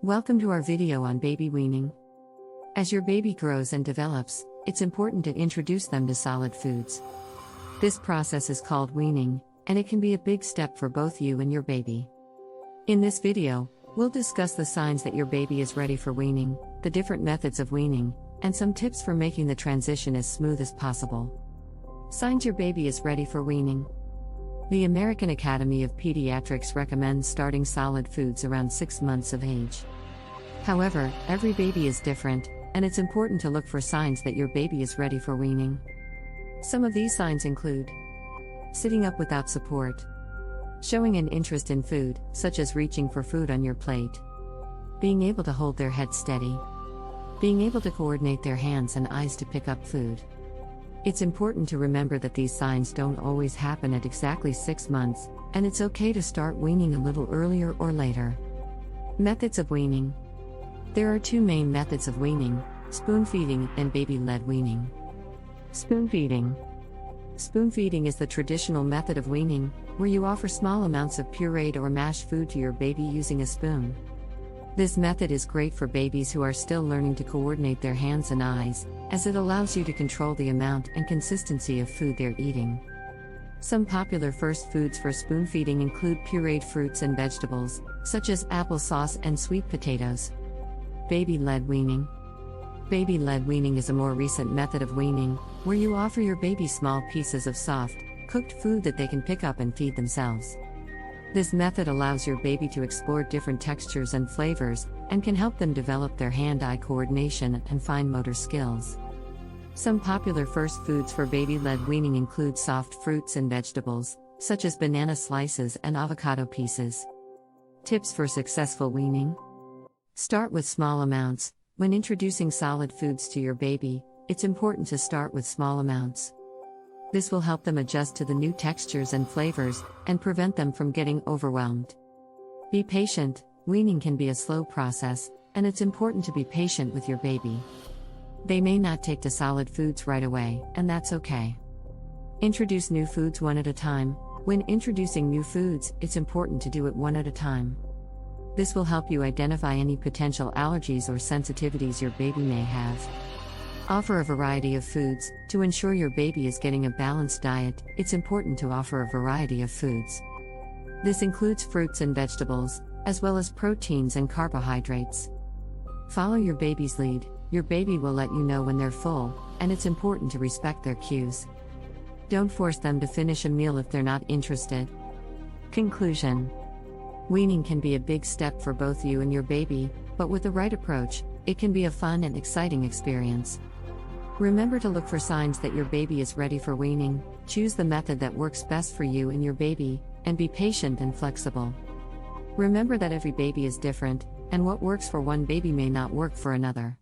Welcome to our video on baby weaning. As your baby grows and develops, it's important to introduce them to solid foods. This process is called weaning, and it can be a big step for both you and your baby. In this video, we'll discuss the signs that your baby is ready for weaning, the different methods of weaning, and some tips for making the transition as smooth as possible. Signs your baby is ready for weaning. The American Academy of Pediatrics recommends starting solid foods around 6 months of age. However, every baby is different, and it's important to look for signs that your baby is ready for weaning. Some of these signs include sitting up without support, showing an interest in food, such as reaching for food on your plate, being able to hold their head steady, being able to coordinate their hands and eyes to pick up food. It's important to remember that these signs don't always happen at exactly 6 months, and it's okay to start weaning a little earlier or later. Methods of weaning. There are 2 main methods of weaning: spoon feeding and baby-led weaning. Spoon feeding. Spoon feeding is the traditional method of weaning, where you offer small amounts of pureed or mashed food to your baby using a spoon. This method is great for babies who are still learning to coordinate their hands and eyes, as it allows you to control the amount and consistency of food they're eating. Some popular first foods for spoon feeding include pureed fruits and vegetables, such as applesauce and sweet potatoes. Baby-led weaning. Baby-led weaning is a more recent method of weaning, where you offer your baby small pieces of soft, cooked food that they can pick up and feed themselves. This method allows your baby to explore different textures and flavors, and can help them develop their hand-eye coordination and fine motor skills. Some popular first foods for baby-led weaning include soft fruits and vegetables, such as banana slices and avocado pieces. Tips for successful weaning. Start with small amounts. When introducing solid foods to your baby, it's important to start with small amounts. This will help them adjust to the new textures and flavors, and prevent them from getting overwhelmed. Be patient. Weaning can be a slow process, and it's important to be patient with your baby. They may not take to solid foods right away, and that's okay. Introduce new foods one at a time. When introducing new foods, it's important to do it one at a time. This will help you identify any potential allergies or sensitivities your baby may have. Offer a variety of foods. To ensure your baby is getting a balanced diet, it's important to offer a variety of foods. This includes fruits and vegetables, as well as proteins and carbohydrates. Follow your baby's lead. Your baby will let you know when they're full, and it's important to respect their cues. Don't force them to finish a meal if they're not interested. Conclusion. Weaning can be a big step for both you and your baby, but with the right approach, it can be a fun and exciting experience. Remember to look for signs that your baby is ready for weaning, choose the method that works best for you and your baby, and be patient and flexible. Remember that every baby is different, and what works for one baby may not work for another.